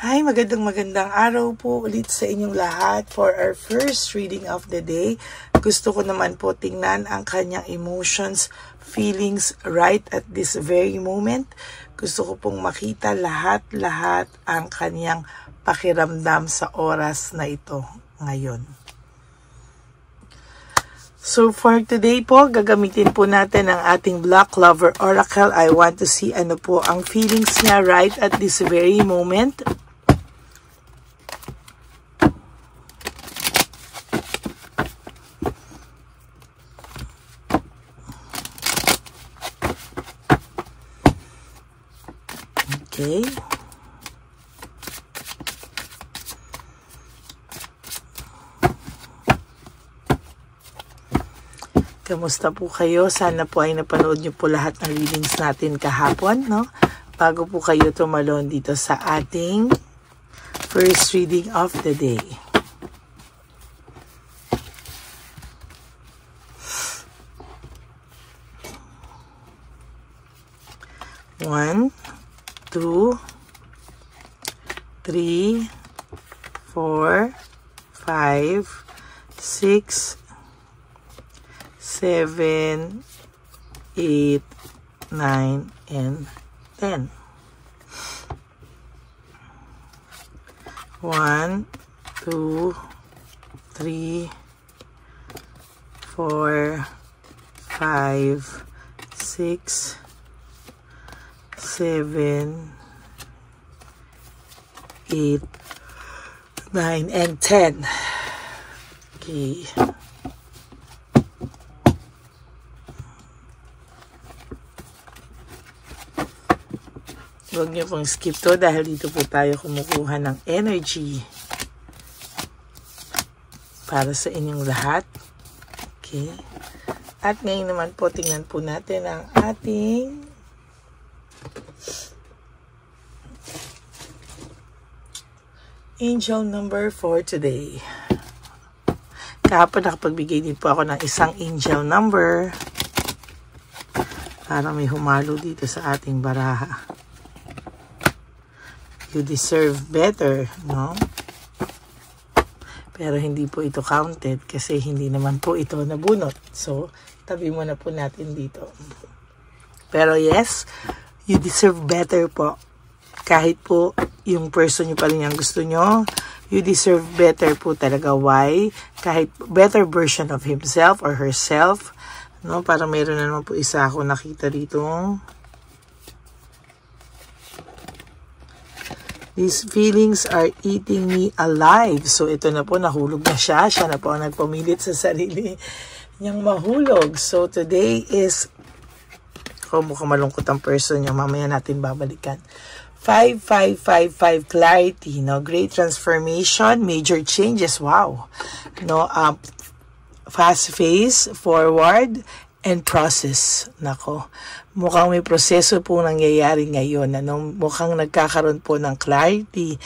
Hi, magandang araw po ulit sa inyong lahat for our first reading of the day. Gusto ko naman po tingnan ang kanyang emotions, feelings right at this very moment. Gusto ko pong makita lahat ang kanyang pakiramdam sa oras na ito ngayon. So for today po, gagamitin po natin ang ating Black Lover Oracle. I want to see ano po ang feelings niya right at this very moment. Okay. Kamusta po kayo? Sana po ay napanood niyo po lahat ng readings natin kahapon, no? Bago po kayo tumalon dito sa ating first reading of the day. One, 2, 3, 4, 5, 6, 7, 8, 9, and 10. 1, 2, 3, 4, 5, 6, 7, 8, 9, and 10. Okay. Huwag niyo pong skip to dahil dito po tayo kumukuha ng energy para sa inyong lahat. Okay. At ngayon naman po, tingnan po natin ang ating angel number for today. Kahapon nakapagbigay din po ako ng isang angel number para may humalo dito sa ating baraha. You deserve better, no? Pero hindi po ito counted kasi hindi naman po ito nabunot. So, tabi muna po natin dito. Pero yes, you deserve better po. Kahit po yung person nyo pa rin yung gusto nyo, you deserve better po talaga. Why? Kahit better version of himself or herself, no? Para meron na naman po isa ako nakita dito. These feelings are eating me alive. So, ito na po, nahulog na siya. Siya na po ang nagpamilit sa sarili niyang mahulog. So, today is, mukhang malungkot ang person niya. Mamaya natin babalikan. 5555 clarity, no? Great transformation, major changes. Wow. No, fast phase, forward, and process. Nako. Mukhang may proseso po nangyayari ngayon. Ano? Mukhang nagkakaroon po ng clarity.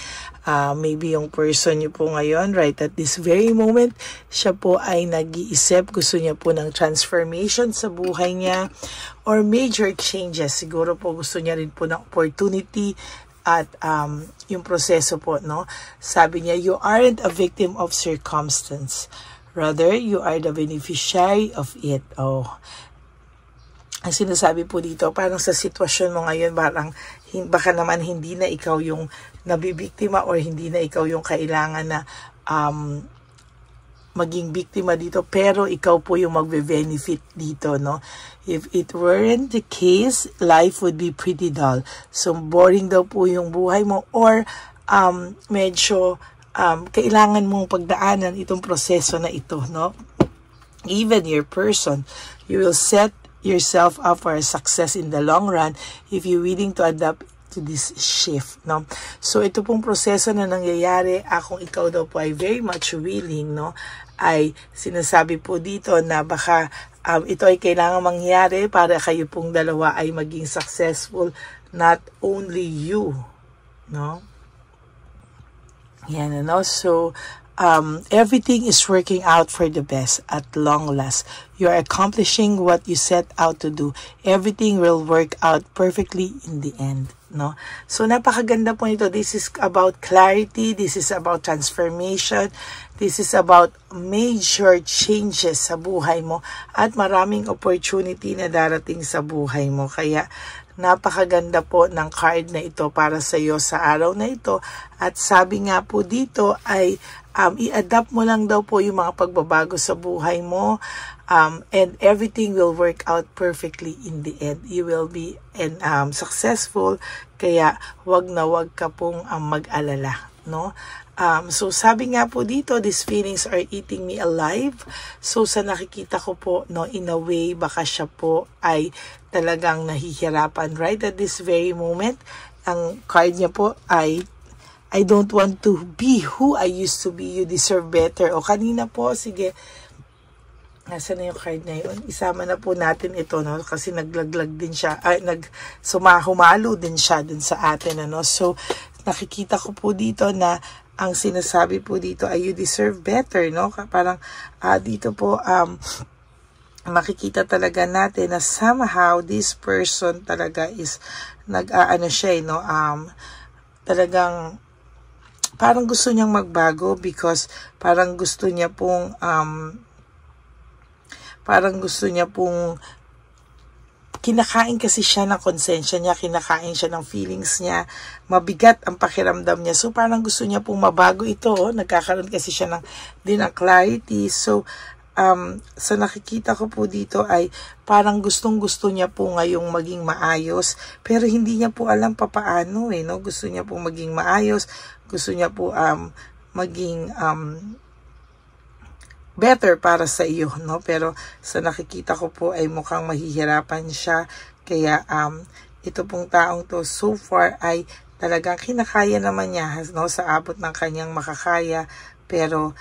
Maybe yung person niyo po ngayon, right at this very moment, siya po ay nag-iisip. Gusto niya po ng transformation sa buhay niya or major changes. Siguro po gusto niya rin po ng opportunity at yung proseso po, no? Sabi niya, you aren't a victim of circumstance. Rather, you are the beneficiary of it. Oh, ang sinasabi po dito, parang sa sitwasyon mo ngayon, baka naman hindi na ikaw yung nabibiktima or hindi na ikaw yung kailangan na maging biktima dito, pero ikaw po yung magbe-benefit dito, no? If it weren't the case, life would be pretty dull. So, boring daw po yung buhay mo or medyo kailangan mong pagdaanan itong proseso na ito, no? Even your person, you will set yourself up for a success in the long run if you're willing to adapt to this shift, no? So, ito pong proseso na nangyayari, kung ikaw daw po ay very much willing, no? Ay sinasabi po dito na baka ito ay kailangan mangyari para kayo pong dalawa ay maging successful, not only you, no? Yan, ano? So, everything is working out for the best at long last. You are accomplishing what you set out to do. Everything will work out perfectly in the end. No? So, napakaganda po nito. This is about clarity. This is about transformation. This is about major changes sa buhay mo at maraming opportunity na darating sa buhay mo. Kaya, napakaganda po ng card na ito para sa iyo sa araw na ito. At sabi nga po dito ay i-adapt mo lang daw po yung mga pagbabago sa buhay mo, and everything will work out perfectly in the end. You will be successful, kaya wag na wag ka pong mag-alala, no? So sabi nga po dito, these feelings are eating me alive. So sa nakikita ko po, no, in a way, baka siya po ay talagang nahihirapan right at this very moment. Ang card niya po ay, I don't want to be who I used to be. You deserve better. O kanina po, sige, nasa na yung card na yun? Isama na po natin ito, no? Kasi naglaglag din siya, humalo din siya dun sa atin, ano? So, nakikita ko po dito na ang sinasabi po dito ay you deserve better, no? Parang dito po, makikita talaga natin na somehow this person talaga is siya, no? Talagang parang gusto niyang magbago because parang gusto niya pong kinakain kasi siya ng konsensya niya, kinakain siya ng feelings niya, mabigat ang pakiramdam niya. So parang gusto niya pong mabago ito, nagkakaroon kasi siya ng clarity. So sa nakikita ko po dito ay parang gustong-gusto niya po ngayong maging maayos, pero hindi niya po alam papaano, no? Gusto niya po maging maayos, gusto niya po maging better para sa iyo, no? Pero sa nakikita ko po ay mukhang mahihirapan siya, kaya ito pong taong to so far ay talagang kinakaya naman niya, no? Sa abot ng kanyang makakaya, pero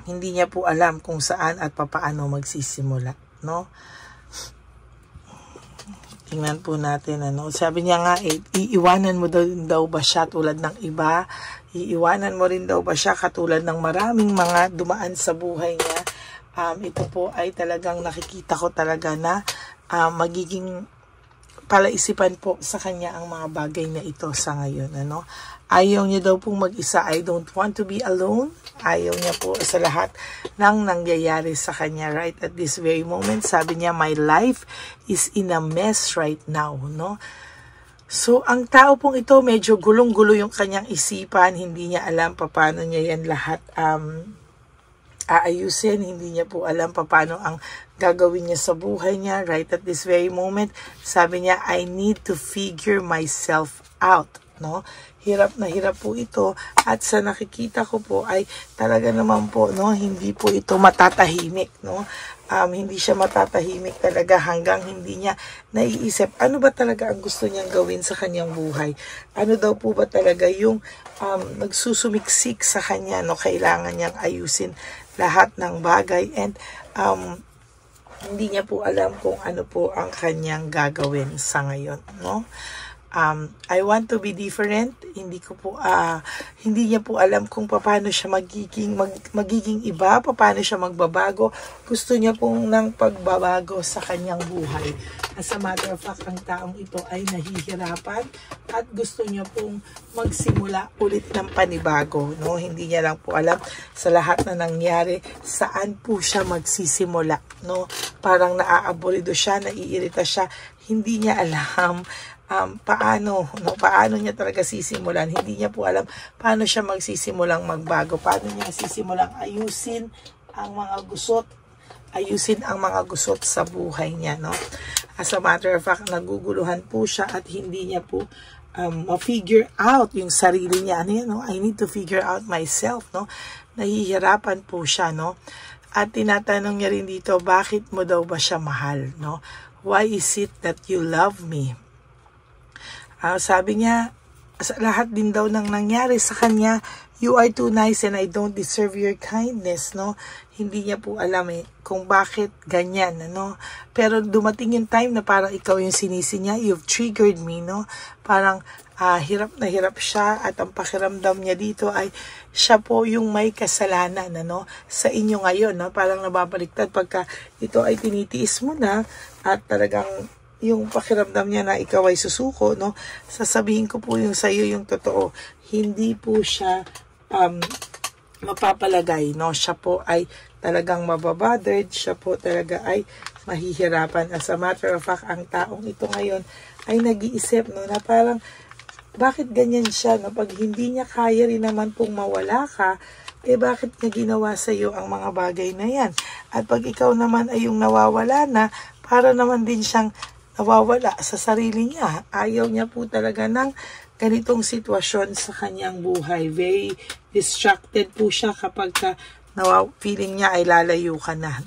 hindi niya po alam kung saan at papaano magsisimula, no? Tingnan po natin, ano. Sabi niya nga, iiwanan mo daw ba siya tulad ng iba? Iiwanan mo rin daw ba siya katulad ng maraming mga dumaan sa buhay niya? Ito po ay talagang nakikita ko talaga na magiging palaisipan po sa kanya ang mga bagay na ito sa ngayon, ano. Ayaw niya daw pong mag-isa. I don't want to be alone. Ayaw niya po sa lahat ng nangyayari sa kanya right at this very moment. Sabi niya, my life is in a mess right now, no? So, ang tao pong ito, medyo gulong-gulo yung kanyang isipan. Hindi niya alam paano niya yan lahat aayusin. Hindi niya po alam paano ang gagawin niya sa buhay niya right at this very moment. Sabi niya, I need to figure myself out, no? Hirap na hirap po ito, at sa nakikita ko po ay talaga naman po, no, hindi po ito matatahimik, no? Hindi siya matatahimik talaga hanggang hindi niya naiisip ano ba talaga ang gusto niyang gawin sa kanyang buhay. Ano daw po ba talaga yung nagsusumiksik sa kanya, no? Kailangan niyang ayusin lahat ng bagay, and hindi niya po alam kung ano po ang kanyang gagawin sa ngayon, no? I want to be different. Hindi niya po alam kung paano siya magiging iba, paano siya magbabago. Gusto niya pong ng pagbabago sa kanyang buhay. As a matter of fact, ang taong ito ay nahihirapan at gusto niya pong magsimula ulit ng panibago, no? Hindi niya lang po alam sa lahat na nangyari saan po siya magsisimula, no? Parang naaabolido siya, naiirita siya, hindi niya alam paano niya talaga sisimulan. Hindi niya po alam paano siya magsisimulang magbago, paano niya sisimulang ayusin ang mga gusot sa buhay niya, no? As a matter of fact, naguguluhan po siya at hindi niya po ma-figure out yung sarili niya. Ano yan, no? I need to figure out myself, no? Nahihirapan po siya, no? At tinatanong niya rin dito, bakit mo daw ba siya mahal, no? Why is it that you love me? Sabi niya, sa lahat din daw ng nangyari sa kanya, you are too nice and I don't deserve your kindness, no? Hindi niya po alam kung bakit ganyan, no? Pero dumating yung time na parang ikaw yung sinisi niya, you've triggered me, no? Parang hirap na hirap siya at ang pakiramdam niya dito ay siya po yung may kasalanan sa inyo ngayon. Parang nababaliktad pagka ito ay tinitiis mo na at talagang yung pakiramdam niya na ikaw ay susuko. Sasabihin ko po yung sa iyo yung totoo. Hindi po siya mapapalagay. Siya po ay talagang mababothered. Siya po talaga ay mahihirapan. As a matter of fact, ang taong ito ngayon ay nag-iisip na parang bakit ganyan siya, pag hindi niya kaya rin naman pong mawala ka, bakit niya ginawa sa iyo ang mga bagay na yan? At pag ikaw naman ay yung nawawala na, para naman din siyang nawawala sa sarili niya. Ayaw niya po talaga ng ganitong sitwasyon sa kanyang buhay. Very distracted po siya kapag feeling niya ay lalayo ka na.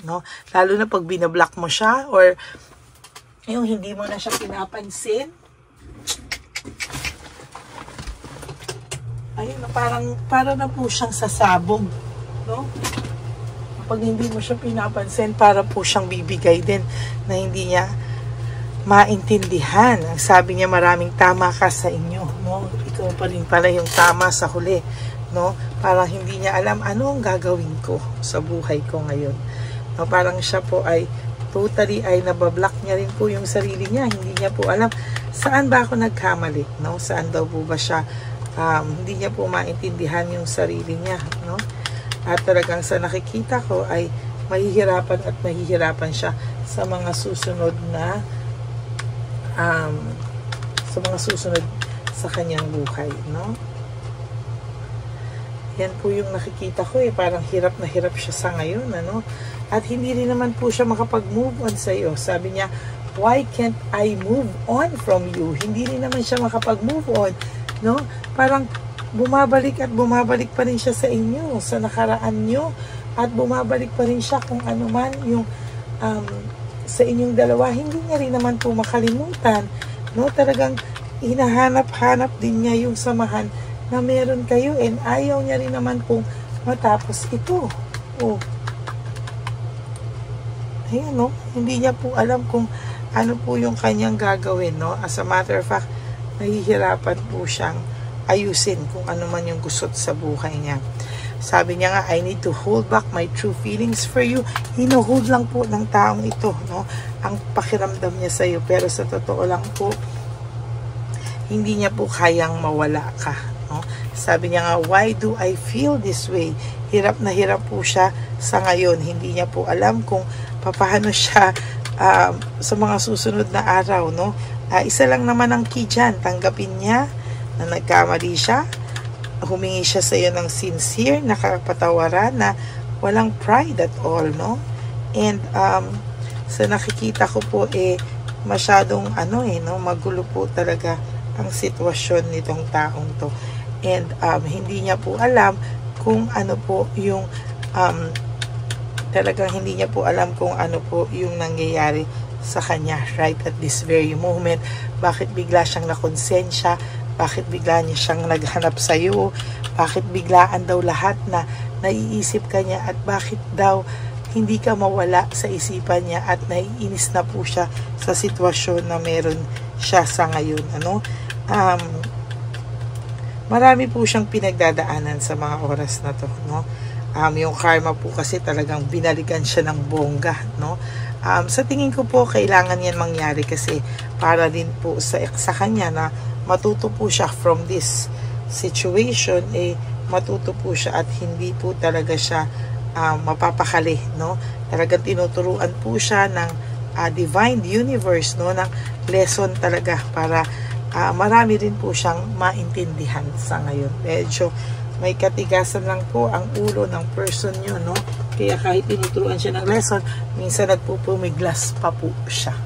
Lalo na pag binablock mo siya or yung hindi mo na siya pinapansin. Ayun, para na po siyang sasabog, Pag hindi mo siya pinapansin, para po siyang bibigay din na hindi niya maintindihan. Ang sabi niya, maraming tama ka sa inyo, Ikaw pa rin pala yung tama sa huli, Parang hindi niya alam ano ang gagawin ko sa buhay ko ngayon. Parang siya po ay totally ay nabablock niya rin po yung sarili niya. Hindi niya po alam saan ba ako nagkamali, Saan daw po ba siya hindi niya po maintindihan yung sarili niya, At talagang sa nakikita ko ay mahihirapan siya sa mga susunod na sa kanyang buhay, Yan po yung nakikita ko parang hirap na hirap siya sa ngayon, At hindi rin naman po siya makapag-move on sa iyo. Sabi niya, why can't I move on from you? Hindi rin naman siya makapag-move on, Parang bumabalik pa rin siya sa inyo, sa nakaraan nyo, at bumabalik pa rin siya kung ano man yung sa inyong dalawa. Hindi niya rin naman po makalimutan, Talagang hinahanap-hanap din niya yung samahan na meron kayo, and ayaw niya rin naman pong matapos ito. Ayan, hindi niya po alam kung ano po yung kanyang gagawin, As a matter of fact, nahihirapan po siyang ayusin kung ano man yung gusto sa buhay niya. Sabi niya nga, I need to hold back my true feelings for you. Hinuhold lang po ng taong ito, ang pakiramdam niya sa iyo. Pero sa totoo lang po, hindi niya po kayang mawala ka, Sabi niya nga, why do I feel this way? Hirap na hirap po siya sa ngayon. Hindi niya po alam kung paano siya sa mga susunod na araw, isa lang naman ang key dyan. Tanggapin niya na nagkamali siya. Humingi siya sa iyo ng sincere, nakapatawaran na walang pride at all, And sa nakikita ko po, masyadong magulo po talaga ang sitwasyon nitong taong to. And hindi niya po alam kung ano po yung talagang hindi niya po alam kung ano po yung nangyayari sa kanya right at this very moment. Bakit bigla siyang nakonsensya? Bakit bigla niya siyang naghanap sa iyo? Bakit biglaan daw lahat na naiisip ka niya? At bakit daw hindi ka mawala sa isipan niya at naiinis na po siya sa sitwasyon na meron siya sa ngayon? Marami po siyang pinagdadaanan sa mga oras na to, yung karma po kasi talagang binalikan siya ng bongga, sa tingin ko po kailangan yan mangyari kasi para din po sa kanya na matuto po siya from this situation, matuto po siya at hindi po talaga siya mapapakali, Talagang tinuturuan po siya ng divine universe, ng lesson talaga para marami rin po siyang maintindihan sa ngayon. Medyo may katigasan lang po ang ulo ng person nyo, Kaya kahit tinuturuan siya ng lesson, minsan nagpupumiglas pa po siya,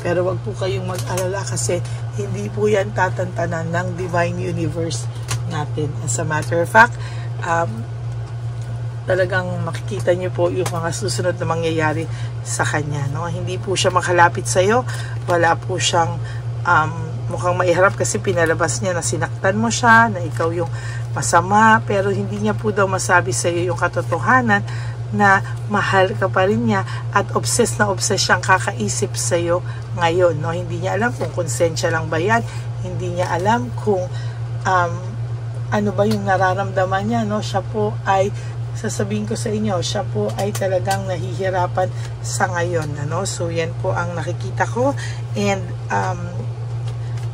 Pero wag po kayong mag-alala kasi hindi po yan tatantanan ng divine universe natin. As a matter of fact, talagang makikita niyo po yung mga susunod na mangyayari sa kanya, Hindi po siya makalapit sa iyo, wala po siyang mukhang maiharap kasi pinalabas niya na sinaktan mo siya, na ikaw yung masama, pero hindi niya po daw masabi sa iyo yung katotohanan na mahal ka pa rin niya at obsessed na obsessed siyang kakaisip sa iyo ngayon, Hindi niya alam kung konsensya lang ba yan, hindi niya alam kung ano ba yung nararamdaman niya, no? Siya po ay, sasabihin ko sa inyo, siya po ay talagang nahihirapan sa ngayon, ano? So yan po ang nakikita ko, and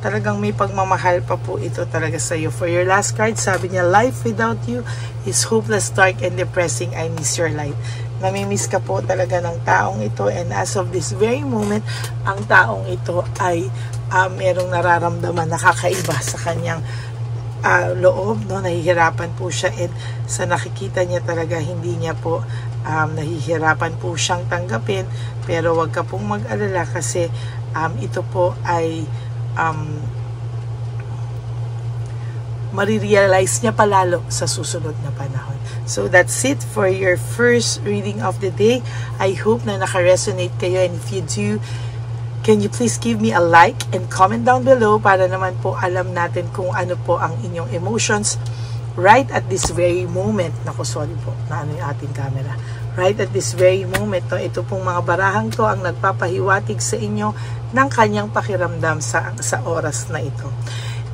talagang may pagmamahal pa po ito talaga sa iyo. For your last card, sabi niya, life without you is hopeless, dark, and depressing. I miss your light. Namimiss ka po talaga ng taong ito, and as of this very moment, ang taong ito ay merong nararamdaman nakakaiba sa kanyang loob, no? Nahihirapan po siya, and sa nakikita niya talaga hindi niya po nahihirapan po siyang tanggapin, pero wag ka pong mag-alala kasi ito po ay marirealize niya palalo sa susunod na panahon. So that's it for your first reading of the day. I hope na naka-resonate kayo, and if you do, can you please give me a like and comment down below para naman po alam natin kung ano po ang inyong emotions right at this very moment. Naku, sorry po, naano yung ating camera. Right at this very moment, no, ito pong mga barahang to ang nagpapahiwatig sa inyo ng kanyang pakiramdam sa oras na ito.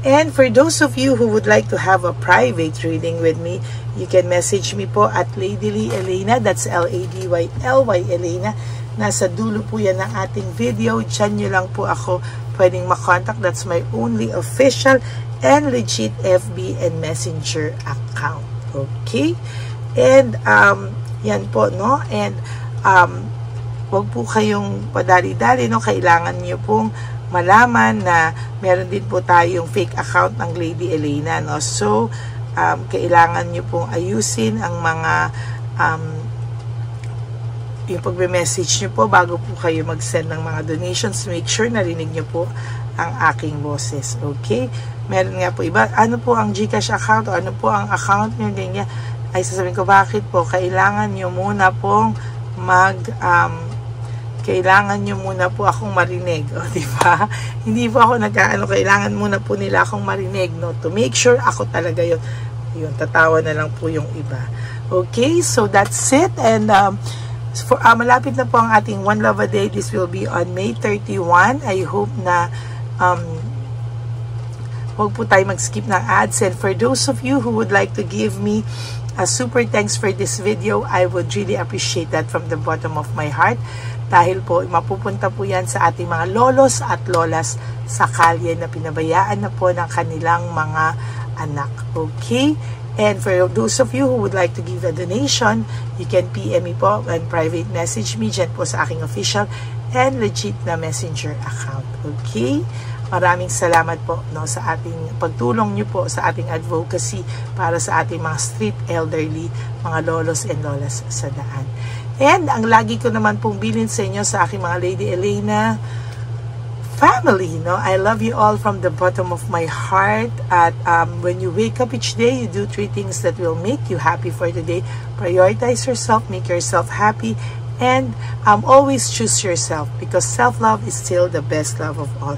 And for those of you who would like to have a private reading with me, you can message me po at Ladyly Elena, that's L-A-D-Y-L-Y Elena. Nasa dulo po yan ng ating video. Diyan nyo lang po ako pwedeng makontak. That's my only official and legit FB and Messenger account. Okay? And, yan po, no? And, wag po kayong padali-dali, no? Kailangan nyo pong malaman na meron din po tayong fake account ng Lady Elena, no? So, kailangan nyo pong ayusin ang mga, yung pagme-message nyo po bago po kayo mag-send ng mga donations. Make sure narinig nyo po ang aking boses. Okay? Meron nga po iba. Ano po ang GCash account? O ano po ang account nyo? Ganyan. Ay, sasabihin ko, bakit po? Kailangan nyo muna pong kailangan nyo muna po akong marinig. O, diba? Hindi po ako kailangan muna po nila akong marinig, no? To make sure ako talaga yun. Yun, tatawa na lang po yung iba. Okay? So, that's it. And, malapit na po ang ating One Love a Day. This will be on May 31. I hope na huwag po tayo mag-skip ng ads. And for those of you who would like to give me a super thanks for this video, I would really appreciate that from the bottom of my heart. Dahil po, mapupunta po yan sa ating mga lolos at lolas sa kalye na pinabayaan na po ng kanilang mga anak. Okay? And for those of you who would like to give a donation, you can PM me po and private message me dyan po sa aking official and legit na messenger account. Okay? Maraming salamat po, no, sa ating pagtulong nyo po sa ating advocacy para sa ating mga street elderly, mga lolos and lolas sa daan. And ang lagi ko naman pong bilin sa inyo sa aking mga Lady Elena family, no? I love you all from the bottom of my heart. At when you wake up each day, you do 3 things that will make you happy for the day. Prioritize yourself, make yourself happy, and always choose yourself, because self-love is still the best love of all.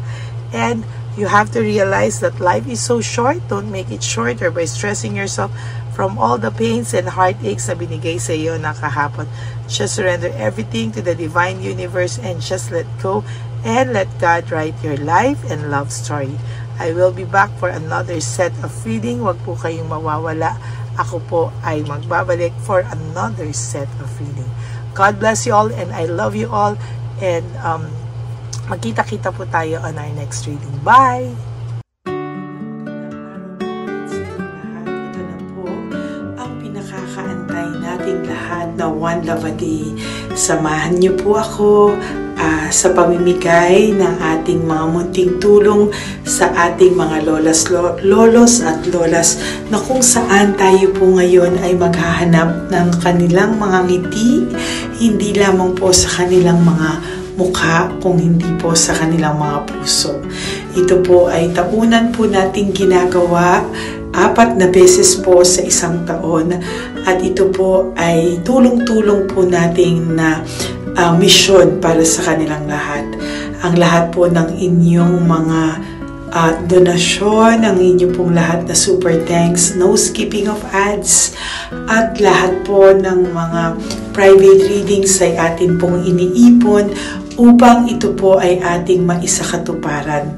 And you have to realize that life is so short. Don't make it shorter by stressing yourself from all the pains and heartaches na binigay sa iyo na kahapon. Just surrender everything to the divine universe and just let go. And let God write your life and love story. I will be back for another set of reading. Wag po kayong mawawala. Ako po ay magbabalik for another set of reading. God bless you all, and I love you all. And magkita-kita po tayo on our next reading. Bye! Ito na po ang pinakakaantay nating lahat na One Love a Day. Samahan niyo po ako sa pamimigay ng ating mga munting tulong sa ating mga lolos at lolas na kung saan tayo po ngayon ay maghahanap ng kanilang mga ngiti, hindi lamang po sa kanilang mga mukha, kung hindi po sa kanilang mga puso. Ito po ay taunan po nating ginagawa 4 na beses po sa isang taon, at ito po ay tulong-tulong po nating na misyon para sa kanilang lahat. Ang lahat po ng inyong mga donasyon, ang inyong pong lahat na super thanks, no skipping of ads, at lahat po ng mga private readings ay atin pong iniipon upang ito po ay ating maisakatuparan.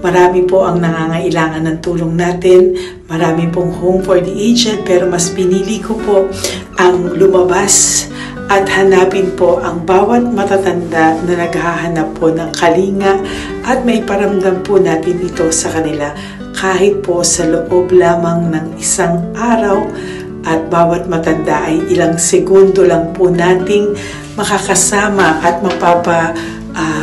Marami po ang nangangailangan ng tulong natin. Marami pong home for the aged, pero mas pinili ko po ang lumabas at hanapin po ang bawat matatanda na naghahanap po ng kalinga at may paramdam po natin ito sa kanila kahit po sa loob lamang ng isang araw, at bawat matanda ay ilang segundo lang po nating makakasama at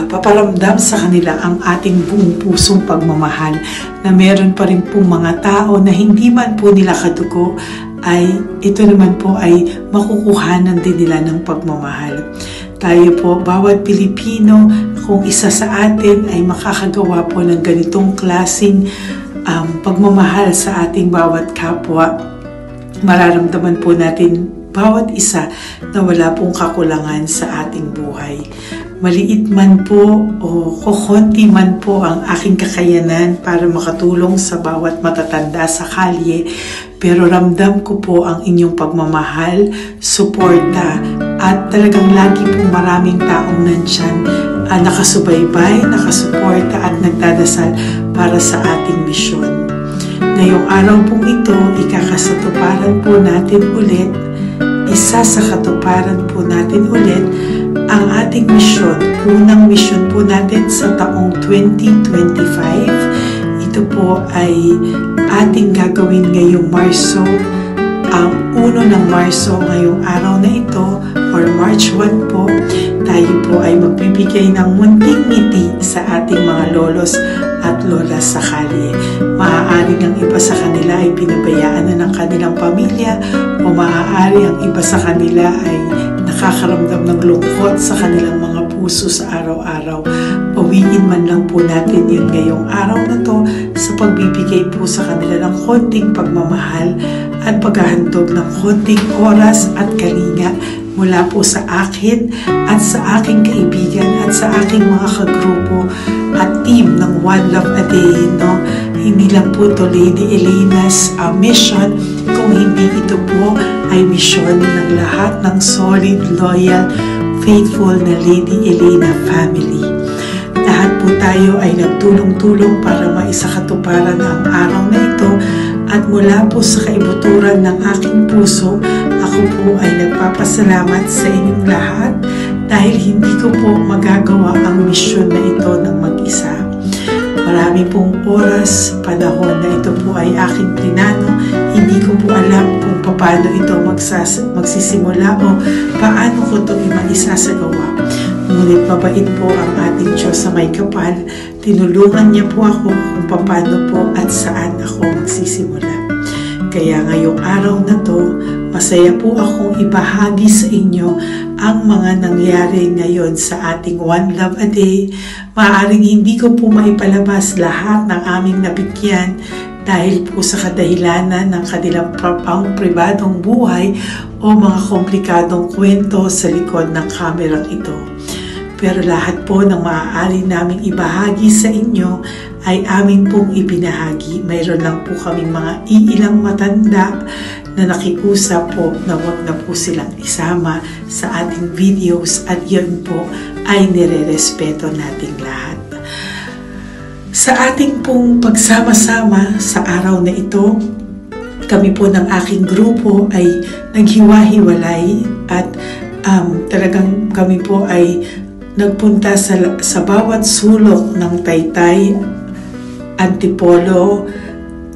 paparamdam sa kanila ang ating buong pusong pagmamahal, na meron pa rin po mga tao na hindi man po nila kadugo, ay ito naman po ay makukuhanan din nila ng pagmamahal. Tayo po, bawat Pilipino, kung isa sa atin ay makakagawa po ng ganitong klaseng pagmamahal sa ating bawat kapwa, mararamdaman po natin bawat isa na wala pong kakulangan sa ating buhay. Maliit man po o kokonti man po ang aking kakayanan para makatulong sa bawat matatanda sa kalye, pero ramdam ko po ang inyong pagmamahal, suporta, at talagang lagi po maraming taong nandyan, nakasubaybay, nakasuporta at nagdadasal para sa ating misyon. Ngayong araw pong ito, ikakasatuparan po natin ulit, isa sa katuparan po natin ulit, ang ating misyon. Unang misyon po natin sa taong 2025. Ito po ay ating gagawin ngayong Marso, ang 1 ng Marso ngayong araw na ito, or March 1 po. Tayo po ay magbibigay ng munting ngiti sa ating mga lolos at lolas sa kalye. Maaari ang iba sa kanila ay pinabayaan na ng kanilang pamilya, o maaari ang iba sa kanila ay nakakaramdam ng lungkot sa kanilang mga puso sa araw-araw. Pawiin man lang po natin yun ngayong araw na to sa pagbibigay po sa kanila ng konting pagmamahal at paghahandog ng konting oras at kalinga mula po sa akin at sa aking kaibigan at sa aking mga kagrupo at team ng One Love a Day. No? Hindi lang po ito Lady Elena's mission, kung hindi ito po ay mission ng lahat ng solid, loyal, faithful na Lady Elena family. Lahat po tayo ay nagtulong-tulong para maisakatuparan ang araw na ito, at mula po sa kaibuturan ng aking puso, ako po ay nagpapasalamat sa inyong lahat dahil hindi ko po magagawa ang misyon na ito ng mag-isa. Marami pong oras, panahon na ito po ay aking plinano. Hindi ko po alam kung paano ito magsisimula o paano ko ito maisasagawa. Ngunit mabait po ang ating Diyos sa may kapal. Tinulungan niya po ako kung paano po at saan ako magsisimula. Kaya ngayong araw na to, masaya po akong ibahagi sa inyo ang mga nangyari ngayon sa ating One Love a Day. Maaaring hindi ko po maipalabas lahat ng aming nabigyan dahil po sa kadahilanan ng kanilang pribadong buhay o mga komplikadong kwento sa likod ng kamerang ito. Pero lahat po ng maaari naming ibahagi sa inyo ay amin pong ibinahagi. Mayroon lang po kaming mga iilang matanda na nakiusap po na wag na po silang isama sa ating videos, at yun po ay nire-respeto nating lahat. Sa ating pong pagsama-sama sa araw na ito, kami po ng aking grupo ay naghiwa-hiwalay, at talagang kami po ay nagpunta sa bawat sulok ng Taytay, Antipolo,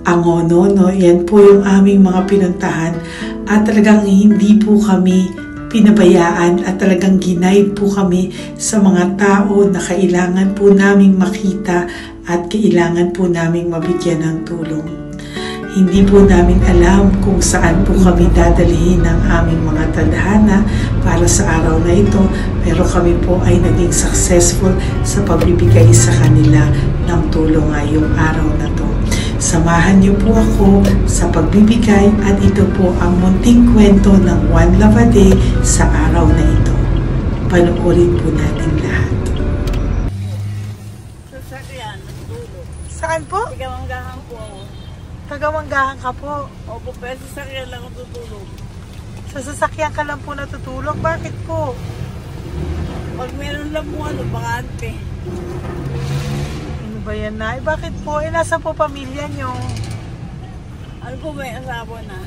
Angono, no? Yan po yung aming mga pinuntahan, at talagang hindi po kami pinabayaan at talagang ginaid po kami sa mga tao na kailangan po naming makita at kailangan po naming mabigyan ng tulong. Hindi po namin alam kung saan po kami dadalhin ng aming mga tadhana para sa araw na ito, pero kami po ay naging successful sa pagbibigay sa kanila ng tulong ngayong araw na to. Samahan niyo po ako sa pagbibigay, at ito po ang munting kwento ng One Love a Day sa araw na ito. Panoorin po natin lahat. Sasakyan, natutulog. Saan po? Tagamanggahan po ako. Tagamanggahan ka po. Opo, pero sasakyan lang ako tutulog. Sa sasakyan ka lang po natutulog? Bakit po? Pag meron lang mo bakante. Ano ba yan, Nay? Bakit po? Nasa po pamilya nyo? Ano po, may asawa na.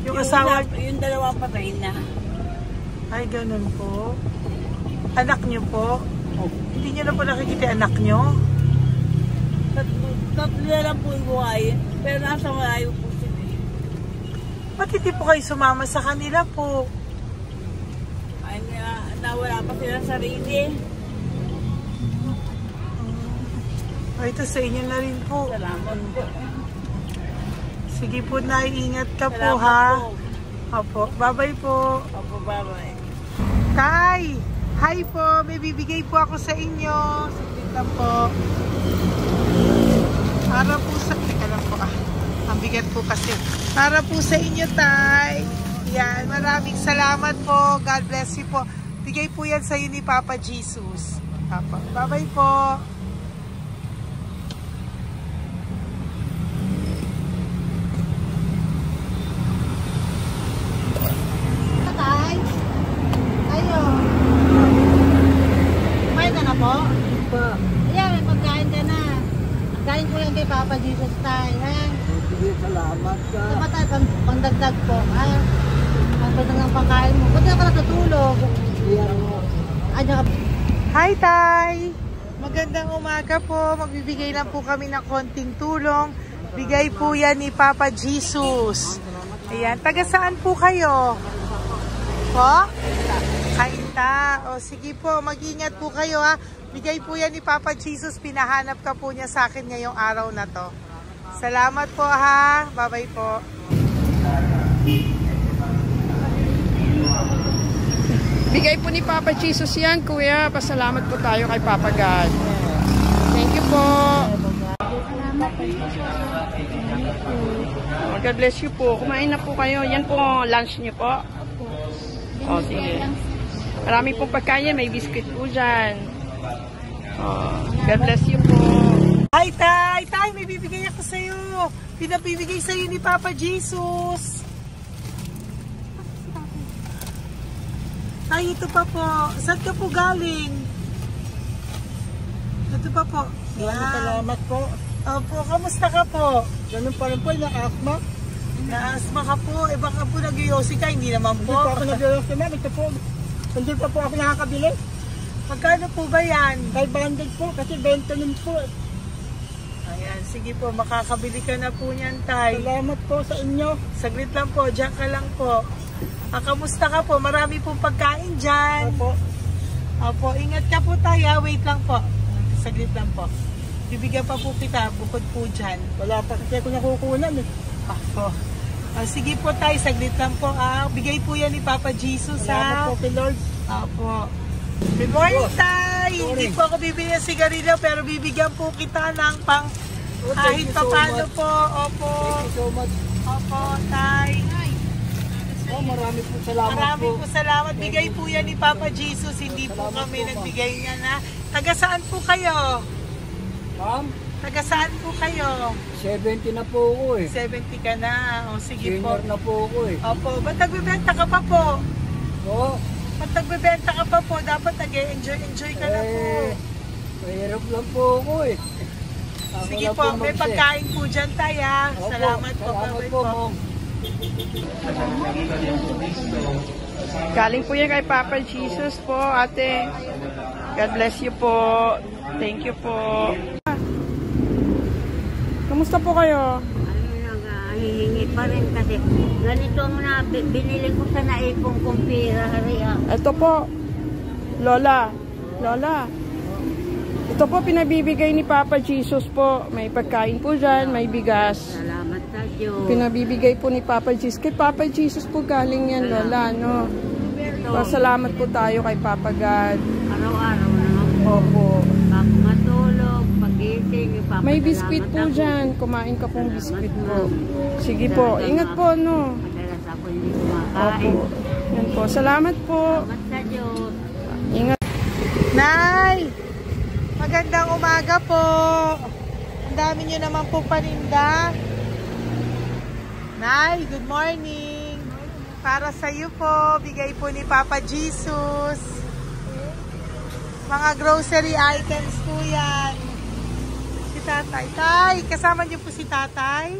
Yung asawa... Yung dalawa patay na. Ay, ganun po. Anak nyo po? Oh. Hindi nyo na po nakikita anak nyo? Tatlo na lang po yung buhayin. Pero nasa malayo po sila. Ba't hindi po kayo sumama sa kanila po? Ay, nawala pa sila sa sarili. Ay, ito sa inyo na rin po. Salamat po. Sige po, Nay. Ingat ka po, Salamat ha? po. Opo. Bye-bye po. Opo, bye-bye. Tay! Hi po! May bibigay po ako sa inyo. Saglit lang po. Para po sa... Teka lang po, Ang bigat po kasi. Para po sa inyo, Tay. Yan. Maraming salamat po. God bless you po. Bigay po yan sa iyo ni Papa Jesus. Bye-bye po. Kain ko yan kay Papa Jesus tayo, ha? Salamat ka. Dapat pangdagdag po, ha? Ang pagdagdag ng pangkain mo. Ba't ka natutulog? Hi, Tay! Magandang umaga po. Magbibigay lang po kami ng konting tulong. Bigay po yan ni Papa Jesus. Ayan. Taga saan po kayo? Po? Kainta. O sige po, mag-ingat po kayo, ha? Bigay po yan ni Papa Jesus. Pinahanap ka po niya sa akin ngayong araw na to. Salamat po, ha. Bye-bye po. Bigay po ni Papa Jesus yan, Kuya. Pasalamat po tayo kay Papa God. Thank you po. God bless you po. Kumain na po kayo. Yan po lunch niyo po. O, sige. Marami pong pagkain. May biscuit po dyan. God bless you po. Hi, Tay! Tay, may bibigay ako sa'yo. Pinabibigay sa'yo ni Papa Jesus. Tay, ito pa po. Saan ka po galing? Ito pa po. Salamat po. Opo, kamusta ka po? Ganun pa rin po, na-asma. Na-asma ka po. Eh baka po nag-yosi ka, hindi naman po. Hindi po ako nag-yosi, ma'am. Ito po. Hindi pa po ako nakakabili. Magkano po ba yan? 500 po, kasi 20 nun po. Ayan, sige po, makakabili ka na po niyan, Tay. Salamat po sa inyo. Saglit lang po, dyan ka lang po. Kamusta ka po? Marami pong pagkain dyan. Opo. Opo, ingat ka po, Tay, ha? Wait lang po. Saglit lang po. Bibigyan pa po kita, bukod po dyan. Wala pa kasi ako nakukunan eh. Opo. Sige po, Tay, saglit lang po. Bigay po yan ni Papa Jesus, ha? Salamat po kay Lord. Opo. Good morning, Tay! Hindi po ako bibili ng sigarilyo, pero bibigyan po kita ng pang kahit pa paano po. Opo. Thank you so much. Opo, Tay. Marami po salamat Maraming po. po salamat. Bigay po yan ni Papa Jesus. Hindi po Salamat kami po, nagbigay niya na. Taga saan po kayo? Ma'am, Taga saan po kayo? 70 na po ako eh. 70 ka na. O sige po. Senior na po ako eh. Opo. Ba't nagbibenta ka pa po? Oo. Ba't nagbibenta ka pa po? Dapat nag-enjoy ka na po. Mahirap lang po ako eh. Ako Sige na po. May mag-share. pagkain po dyan, Tay, ha? Opo, Salamat po. Salamat Bye-bye po, po. ma'am. Galing po yan kay Papa Jesus po, ate. God bless you po. Thank you po. Kamusta po kayo? Hihingi pa rin kasi ganito ang binili ko sa naipong kumpira. Ito po, Lola. Lola. Ito po pinabibigay ni Papa Jesus po. May pagkain po dyan, may bigas. Salamat sa Diyos. Pinabibigay po ni Papa Jesus. Kay Papa Jesus po galing yan, Lola, no? Pasalamat po tayo kay Papa God. Araw-araw naman po. Opo. Bago matulog, pag-ising, May biskuit po dyan. Kumain ka pong biskuit po. Sige po. Ingat po, no? Madalas ako hindi kumakain. Opo. Yan po. Salamat po. Salamat sa Diyos. Ingat. Nay! Magandang umaga po. Ang dami nyo naman po paninda. Nay, good morning. Para sa iyo po, bigay po ni Papa Jesus. Mga grocery items po yan. tatay. Tay, kasama niyo po si tatay?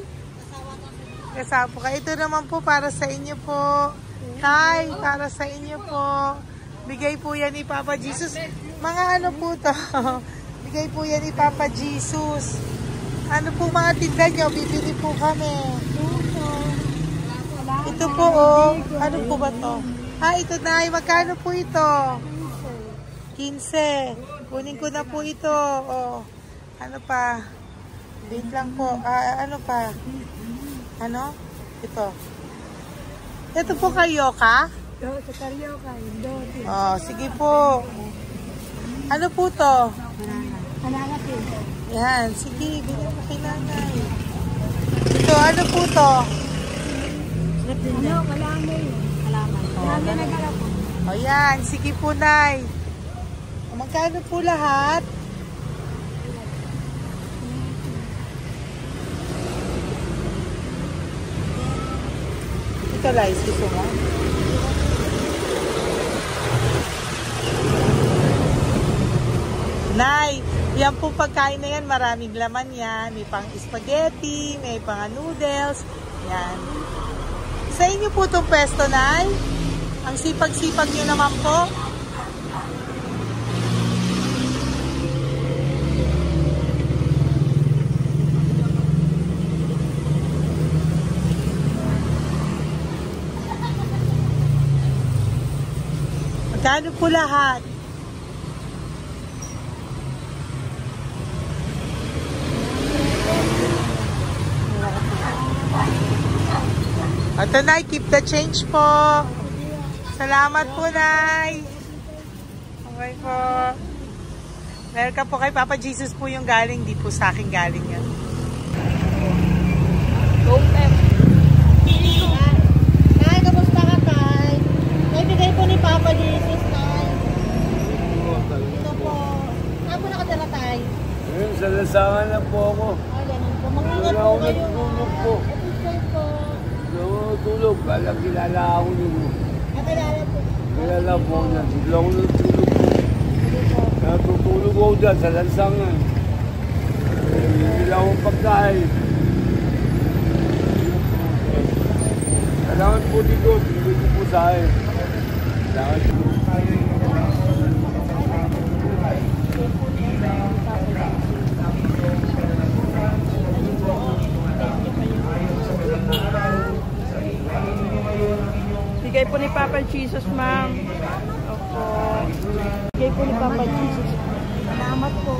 Kasama po kayo. Ito naman po para sa inyo po. Tay, para sa inyo po. Bigay po yan ni Papa Jesus. Mga ano po to? Bigay po yan ni Papa Jesus. Ano po mga tinda nyo? Bibili po kami. Ito po oh. Ano po ba to? Ito na. Magkano po ito? 15. Kunin ko na po ito. Oh. Ano pa? Wait lang po. Ano pa? Ano? Ito. Ito po kayo ka? Sa Carioca, Oh, sige po. Ano po to? Halalat eh. Yan, sige, bigyan mo kay nanay. Ito, ano po to? Wala mo yun. Halaman. Halaman na gala po. O yan, sige po, nay. Magkano po lahat? Ito, Lice, gusto mo? Nay, yan po pagkain na yan, maraming laman yan. May pang spaghetti, may pang noodles. Yan. Sa inyo po itong pwesto, Nay? Ang sipag-sipag nyo naman po. Magkano po lahat? Ito, Nay, keep the change po. Salamat po, Nay. Okay po. Welcome po kay Papa Jesus po yung galing. Di po sa akin galing yan. Go, Pep. Tay, kamusta ka, Tay? Naibigay po ni Papa Jesus, Tay. Ito po. Saan po nakatira, Tay? Ngayon, sa lasangan na po ako. Ay, ganun po. Mag-ingat Wala po ako kayo. natulog po. Episode po. Natulog. Kala kilala ako nyo. Nakilala po. Kilala po na. Sigla ako natulog po. Natutulog ako dyan sa lansangan. Bibila akong pagkain. Kailangan po dito. Bibili ko po sa akin. Kailangan po. Bigay po ni Papa Jesus, ma'am. Opo. Bigay po ni Papa Jesus. Salamat po.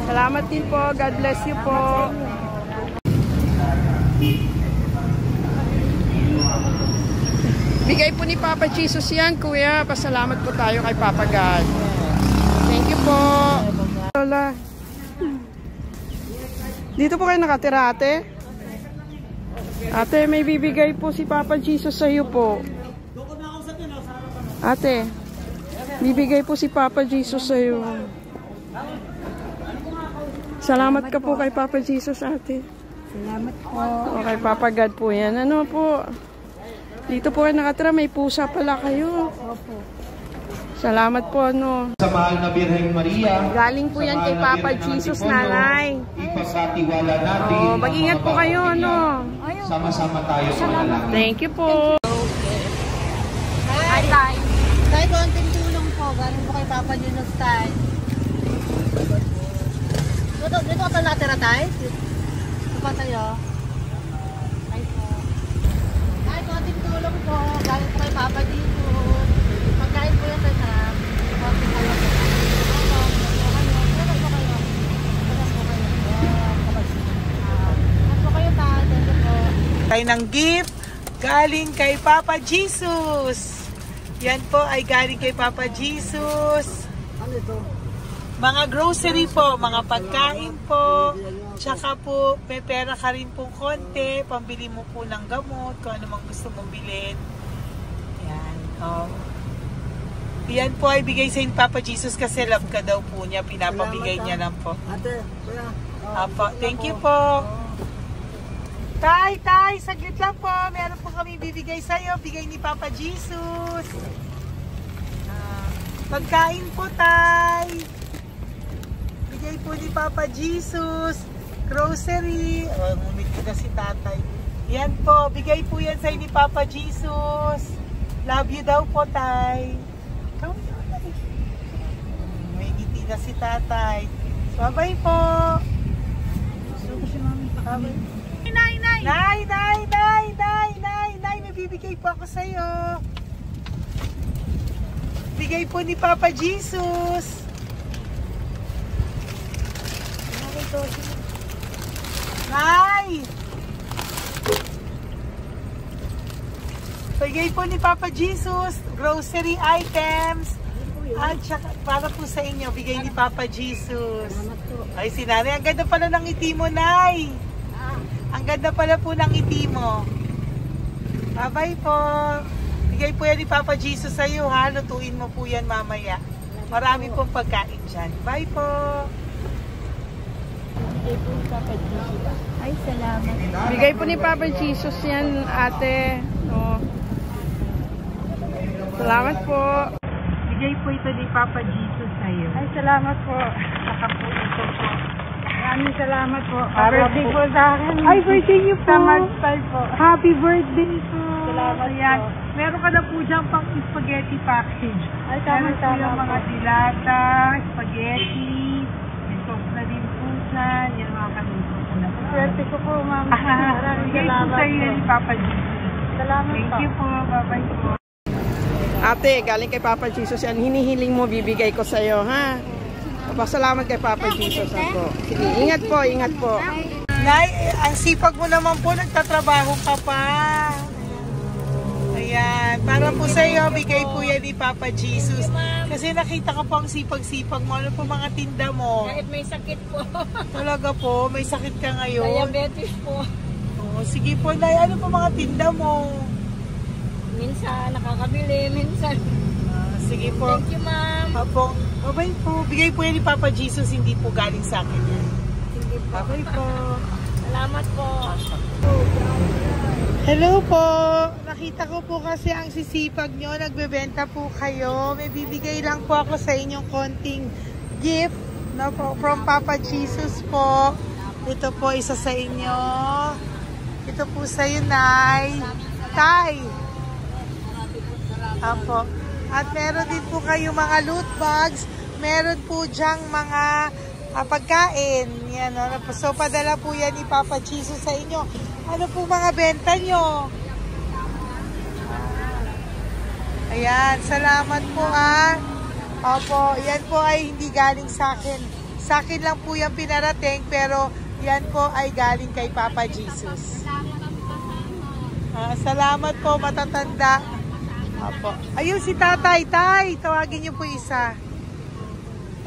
Salamat din po. God bless you po. Bigay po ni Papa Jesus yan, kuya. Pasalamat po tayo kay Papa God. Thank you po. Lola. Dito po kayo nakatira, ate? Ate, may bibigay po si Papa Jesus sa iyo po. Ate, bibigay po si Papa Jesus sa iyo. Salamat ka po kay Papa Jesus, ate. Salamat po. O kay Papa God po yan. Ano po? Dito po kayo nakatira, may pusa pala kayo. Opo. Salamat po, ano. Sa mahal na Birheng Maria. Galing po yan kay Papa Jesus, nanay. Ipagkatiwala natin. Oh, mag-ingat po kayo, ano. Sama-sama tayo sa manalangin. Thank you po. Hi, Tay. Tay, konting tulong po. Galing po kay Papa Junos, Tay. Dito ka pala natira, Tay? Dito pa tayo. Ay po. Tay, konting tulong po. Galing po kay Papa Junos. Pagkain po yan, Tay, ha? Konting tulong po. Tayo ng gift galing kay Papa Jesus. Yan po ay galing kay Papa Jesus. Ano ito? Mga grocery po, mga pagkain po. Tsaka po, may pera ka rin pong konti. Pambili mo po ng gamot, kung ano mang gusto mong bilhin. Yan. Yan po ay bigay sa Papa Jesus kasi love ka daw po niya. Pinapabigay niya lang po. Ate, kuya. Apo, thank you po. Tay, saglit lang po. Meron po kami bibigay sa'yo. Bigay ni Papa Jesus. Pagkain po, Tay. Bigay po ni Papa Jesus. grocery. Oh, ngumiti na si tatay. Yan po, bigay po yan sa ni Papa Jesus. Love you daw po, tay. May ngiti na si tatay. Bye-bye po. Nay, may bibigay po ako sa'yo. Bigay po ni Papa Jesus. Nay! Bigay po ni Papa Jesus, grocery items. At saka, para po sa inyo, bigay ni Papa Jesus. Ay, si Nanay, ang ganda pala ng ngiti mo, Nay. Ang ganda pala po ng ngiti mo. Bye-bye po. Bigay po yan ni Papa Jesus sa iyo, ha? Lutuin mo po yan mamaya. Marami pong pagkain dyan. Bye po. Bigay po ni Papa Jesus. Ay, salamat. Bigay po ni Papa Jesus yan, ate. No. Salamat po. Bigay po ito ni Papa Jesus sa iyo. Ay, salamat po. Saka po ito po. Maraming salamat po. Birthday po sa akin. Ay, birthday niyo po. Samantal po. Happy birthday po. Salamat po. Meron ka na po dyan pang spaghetti package. Ay, Meron po tama-tama yung po. mga dilata, spaghetti, may sauce na din po dyan. Yan mga kaluto po na po. Swerte ko po, ma'am. Maraming Bigay po salamat sa iyo po. ni Papa Jesus. Salamat Thank po. you po. Bye-bye po. Ate, galing kay Papa Jesus yan. Hinihiling mo, bibigay ko sa'yo, ha? Papasalamat kay Papa Jesus ako. Sige, ingat po, ingat po. Nay, ang sipag mo naman po, nagtatrabaho ka pa. Ayan, para po sa iyo, bigay po yan ni Papa Jesus. Kasi nakita ko po ang sipag-sipag mo. Ano po mga tinda mo? Kahit may sakit po. Talaga po, may sakit ka ngayon. Diabetes po. Oh, sige po, Nay, ano po mga tinda mo? Minsan nakakabili, minsan. Sige po. Thank you, ma'am. Apo, bye po. Bigay po yan ni Papa Jesus, hindi po galing sa akin yan. Sige po. Bye po. Salamat po. Hello po. Nakita ko po kasi ang sisipag nyo. Nagbebenta po kayo. May bibigay lang po ako sa inyong konting gift, no, from Papa Jesus po. Ito po isa sa inyo. Ito po sa iyo, Nay. Tay. Apo. At meron din po kayo mga loot bags. Meron po dyang mga pagkain. Yan, no? So, padala po yan ni Papa Jesus sa inyo. Ano po mga benta nyo? Ayan, salamat po ha. Opo, yan po ay hindi galing sa akin. Sa akin lang po yung pinarating, pero yan po ay galing kay Papa Jesus. Salamat po, matatanda. Opo. Ayun si Tatay. Tay, tawagin niyo po isa.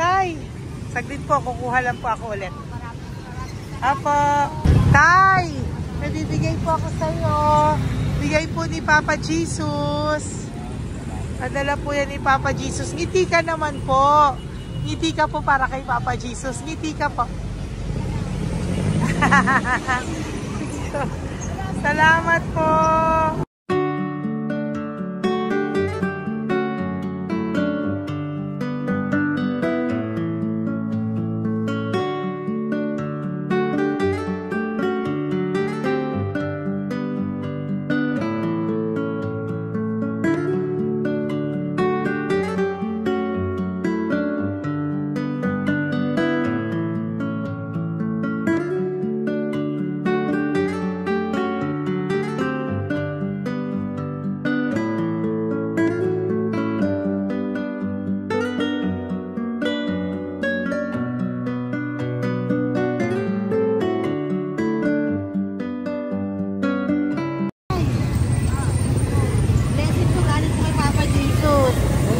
Tay, saglit po, kukuha lang po ako ulit. Opo. Tay, may bibigay po ako sa iyo. Bigay po ni Papa Jesus. Padala po yan ni Papa Jesus. Ngiti ka naman po. Ngiti ka po para kay Papa Jesus. Ngiti ka po. Salamat po.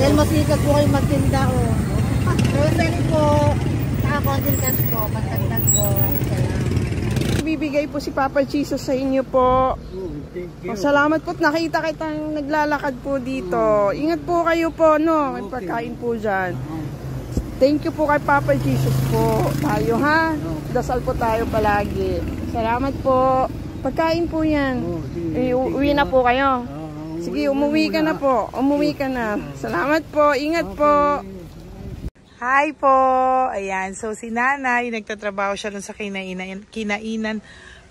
Dahil masikap po kayo magtinda o. Grocery po, naka-content cash po, pagtagdag po. Bibigay po si Papa Jesus sa inyo po. Salamat po. Nakita kitang naglalakad po dito. Ingat po kayo po, no? May pagkain po dyan. Thank you po kay Papa Jesus po. Tayo ha. Dasal po tayo palagi. Salamat po. Pagkain po yan. Uwi na po kayo. Sige, umuwi ka na po. Umuwi ka na. Salamat po. Ingat po. Hi po! Ayan, so si nanay, nagtatrabaho siya lang sa kinainan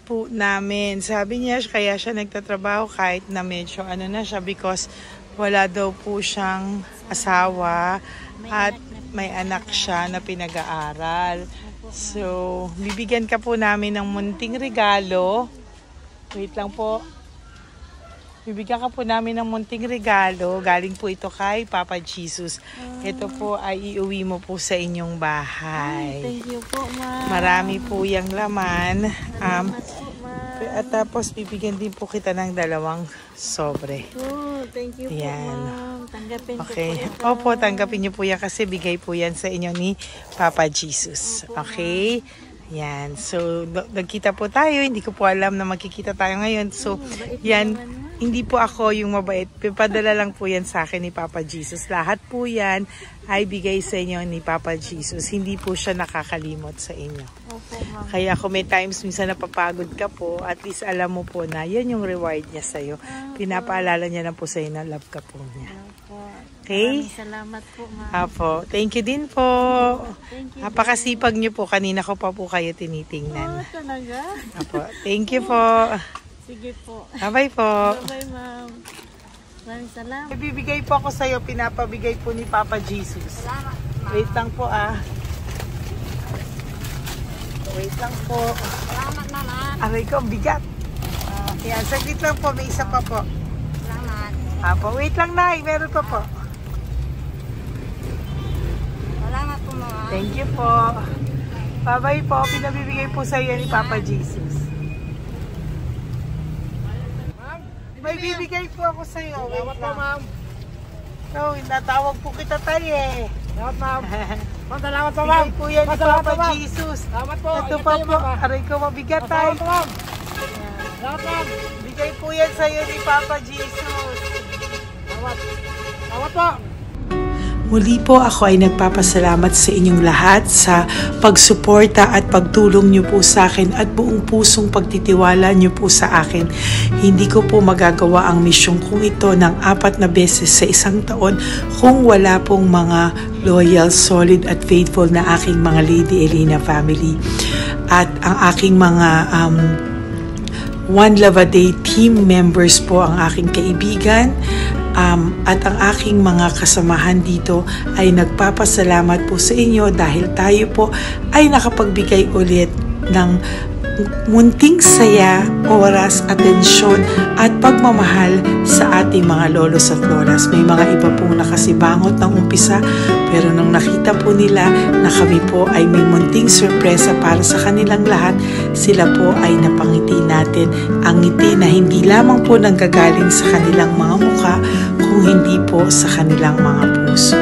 po namin. Sabi niya, kaya siya nagtatrabaho kahit na medyo na siya because wala daw po siyang asawa at may anak siya na pinag-aaral. So, bibigyan ka po namin ng munting regalo. Wait lang po. Bibigyan ka po namin ng munting regalo. Galing po ito kay Papa Jesus. Ito po ay iuwi mo po sa inyong bahay. Thank you po, ma'am. Marami po yung laman. At tapos bibigyan din po kita ng 2 sobre. Oh, thank you po, ma'am. Tanggapin ko Okay. po ito. Opo, tanggapin niyo po yan kasi bigay po yan sa inyo ni Papa Jesus. Okay? Yan. So, nagkita po tayo. Hindi ko po alam na magkikita tayo ngayon. So, yan. Hindi po ako yung mabait. Padala lang po yan sa akin ni Papa Jesus. Lahat po yan ay bigay sa inyo ni Papa Jesus. Hindi po siya nakakalimot sa inyo. Opo, ma'am. Kaya kung may times minsan napapagod ka po, at least alam mo po na yan yung reward niya sa'yo. Pinapaalala niya na po sa'yo na love ka po niya. Opo. Okay? Maraming salamat po, ma'am. Apo. Thank you din po. Thank you. Napakasipag niyo po. Kanina ko pa po kayo tinitingnan. Talaga? Apo. Thank you po. Sige po. Bye-bye po. Bye-bye, ma'am. Maraming salamat. Ibibigay po ako sa'yo. Pinapabigay po ni Papa Jesus. Salamat, ma'am. Wait lang po Wait lang po. Salamat, ma'am. Aray ko, ang bigat. Yan, saglit lang po. May isa pa po. Salamat. Apo, wait lang na. Meron pa po. Salamat po, ma'am. Thank you po. Bye-bye po. Pinabibigay po sa'yo ni Papa Jesus. May bibigay po ako sa'yo. Wait lang. ma'am. No, natawag po kita tayo eh. Salamat, ma'am. Salamat po, Bigay po yan ni Salamat Papa po, ma'am. Jesus. Salamat po. Ito pa po. Aray ko, mabigat tayo. ma'am. Salamat, ma'am. Bigay po yan sa'yo ni Papa Jesus. Salamat po. Muli po ako ay nagpapasalamat sa inyong lahat sa pagsuporta at pagtulong niyo po sa akin at buong pusong pagtitiwala niyo po sa akin. Hindi ko po magagawa ang misyong kong ito ng 4 na beses sa isang taon kung wala pong mga loyal, solid at faithful na aking mga Lady Elena family. At ang aking mga One Love a Day team members po, ang aking kaibigan, at ang aking mga kasamahan dito ay nagpapasalamat po sa inyo dahil tayo po ay nakapagbigay ulit ng munting saya, oras, atensyon at pagmamahal sa ating mga lolos at lolas. May mga iba pong nakasibangot ng umpisa pero nung nakita po nila na kami po ay may munting sorpresa para sa kanilang lahat, sila po ay napangiti natin. Ang ngiti na hindi lamang po nanggagaling sa kanilang mga mukha kung hindi po sa kanilang mga puso.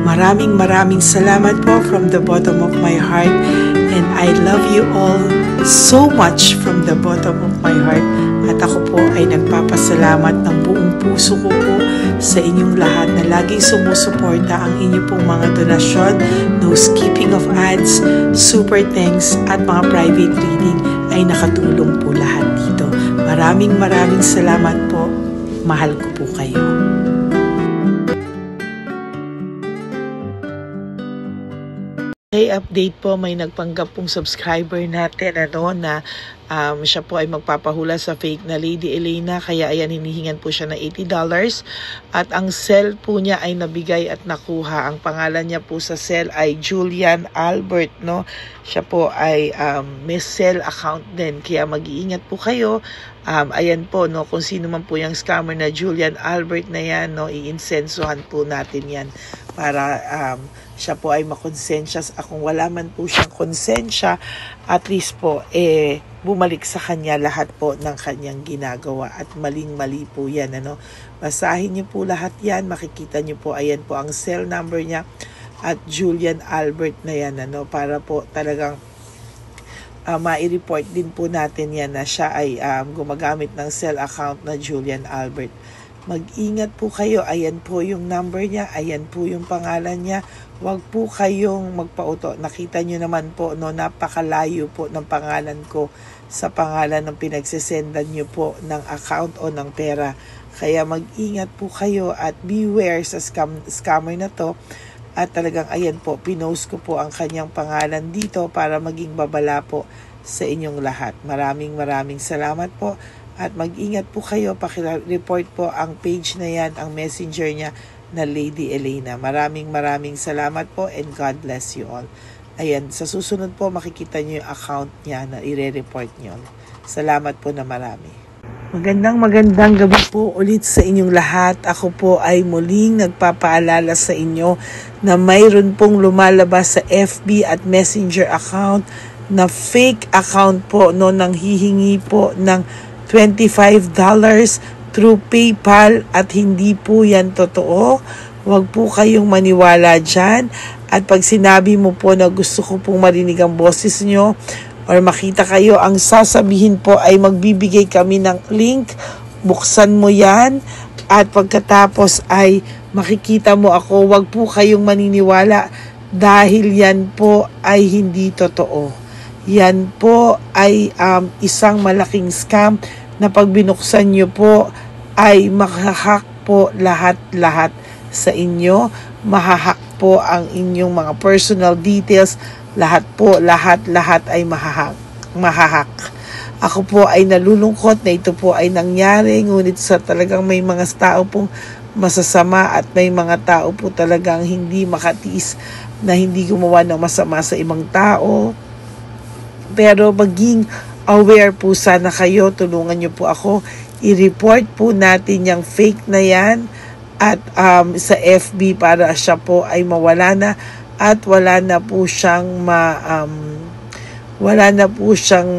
Maraming salamat po from the bottom of my heart, and I love you all so much from the bottom of my heart. At ako po ay nagpapasalamat ng buong puso ko po sa inyong lahat na laging sumusuporta. Ang inyo pong mga donasyon, no skipping of ads, super thanks at mga private reading ay nakatulong po lahat dito. Maraming salamat po. Mahal ko po kayo. Okay, update po, may nagpanggap pong subscriber natin na siya po ay magpapahula sa fake na Lady Elena, kaya ayan, hinihingan po siya ng $80 at ang cell po niya ay nabigay at nakuha. Ang pangalan niya po sa cell ay Julian Albert, no? Siya po ay may cell account din, kaya mag-iingat po kayo. Ayan po, no, kung sino man po yung scammer na Julian Albert na yan, no, iinsensuhan po natin yan para siya po ay makonsensya. Kung wala man po siyang konsensya, at least po bumalik sa kanya lahat po ng kanyang ginagawa at maling-mali po yan, ano. Basahin niyo po lahat yan, makikita niyo po, ayan po ang cell number niya at Julian Albert na yan, ano, para po talagang ma-report din po natin yan na siya ay gumagamit ng cell account na Julian Albert. Mag-ingat po kayo. Ayan po yung number niya. Ayan po yung pangalan niya. Huwag po kayong magpauto. Nakita nyo naman po, no, napakalayo po ng pangalan ko sa pangalan ng pinagsesendan nyo po ng account o ng pera. Kaya mag-ingat po kayo at beware sa scammer na to. At talagang ayan po, pinost ko po ang kanyang pangalan dito para maging babala po sa inyong lahat. Maraming salamat po. At mag-ingat po kayo, pakireport po ang page na yan, ang messenger niya na Lady Elena. Maraming salamat po and God bless you all. Ayan, sa susunod po makikita niyo yung account niya na i-report niyo. Salamat po na marami. Magandang gabi po ulit sa inyong lahat. Ako po ay muling nagpapaalala sa inyo na mayroon pong lumalabas sa FB at Messenger account na fake account po no, nang hihingi po ng $25 through PayPal at hindi po yan totoo. Huwag po kayong maniwala dyan. At pag sinabi mo po na gusto ko pong marinig ang boses nyo or makita kayo, ang sasabihin po ay magbibigay kami ng link. Buksan mo yan at pagkatapos ay makikita mo ako. Huwag po kayong maniniwala dahil yan po ay hindi totoo. Yan po ay isang malaking scam na pag binuksan nyo po ay mahahack po lahat sa inyo. Mahahack po ang inyong mga personal details. Lahat ay mahahack. Ako po ay nalulungkot na ito po ay nangyari. Ngunit sa talagang may mga tao pong masasama at may mga tao po talagang hindi makatiis na hindi gumawa ng masama sa ibang tao. Pero maging aware po sana kayo. Tulungan nyo po ako. I-report po natin yung fake na yan at sa FB para siya po ay mawala na at wala na po siyang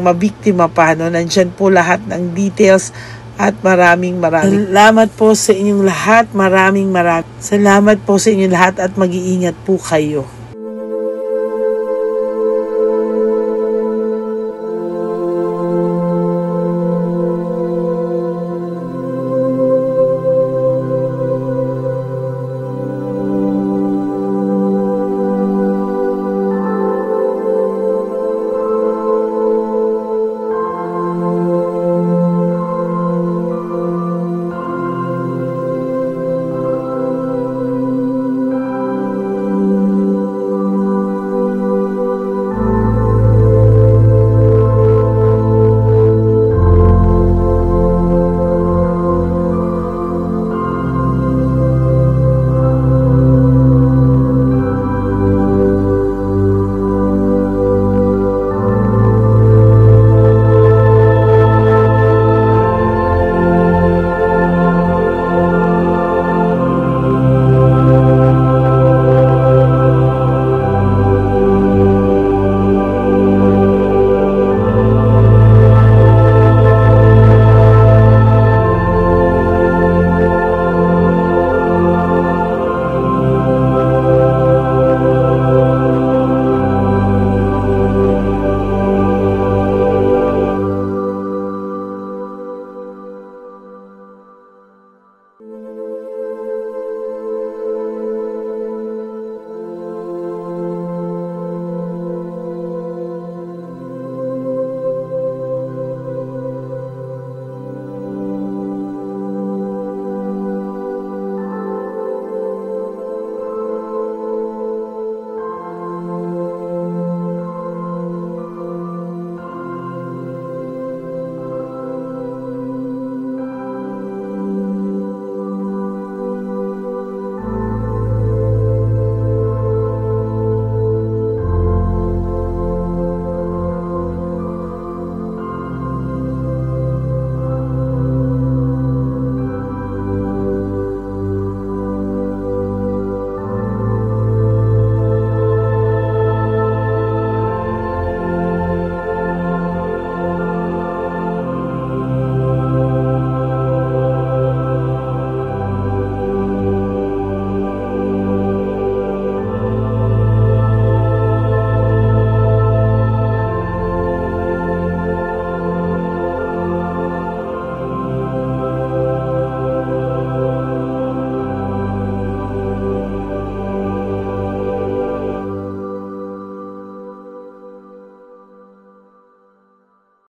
mabiktima pa. No? Nandyan po lahat ng details at maraming salamat po sa inyong lahat. Maraming salamat po sa inyong lahat at mag-iingat po kayo.